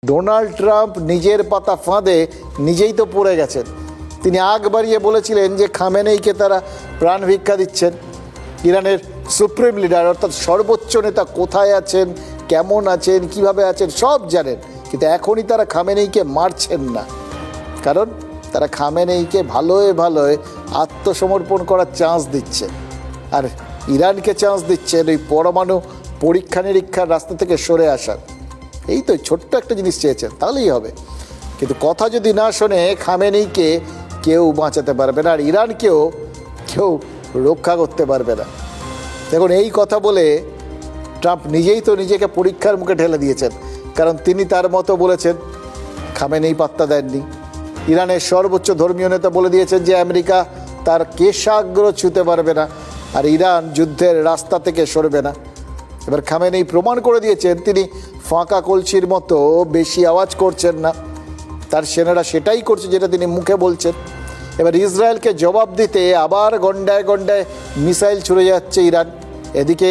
Donald Trump নিজের পাতা ফাঁদে নিজেই তো পড়ে গেছেন। তিনি আগ বাড়িয়ে বলেছিলেন যে খামেনেইকে তারা প্রাণ ভিক্ষা দিচ্ছেন। ইরানের সুপ্রিম লিডার অর্থাৎ সর্বোচ্চ নেতা কোথায় আছেন, কেমন আছেন, কিভাবে আছেন সব জানেন, কিন্তু এখনই তারা খামেনেইকে মারছেন না, কারণ তারা খামেনেইকে ভালোয় ভালোয় আত্মসমর্পণ করার চান্স দিচ্ছে, আর ইরানকে চান্স দিচ্ছেন ওই পরমাণু পরীক্ষা নিরীক্ষার রাস্তা থেকে সরে আসার। এই তো ছোট্ট একটা জিনিস চেয়েছেন, তাহলেই হবে। কিন্তু কথা যদি না শোনে খামেনেইকে কেউ বাঁচাতে পারবে না, আর ইরানকেও কেউ রক্ষা করতে পারবে না। দেখুন, এই কথা বলে ট্রাম্প নিজেই তো নিজেকে পরীক্ষার মুখে ঠেলে দিয়েছেন, কারণ তিনি তার মতো বলেছেন, খামেনেই পাত্তা দেননি। ইরানের সর্বোচ্চ ধর্মীয় নেতা বলে দিয়েছেন যে আমেরিকা তার কেশাগ্র ছুঁতে পারবে না, আর ইরান যুদ্ধের রাস্তা থেকে সরবে না। এবার খামেনেই প্রমাণ করে দিয়েছেন তিনি ফাঁকা কলসির মতো বেশি আওয়াজ করছেন না, তার সেনারা সেটাই করছে যেটা তিনি মুখে বলছেন। এবার ইসরায়েলকে জবাব দিতে আবার গন্ডায় গন্ডায় মিসাইল ছুড়ে যাচ্ছে ইরান। এদিকে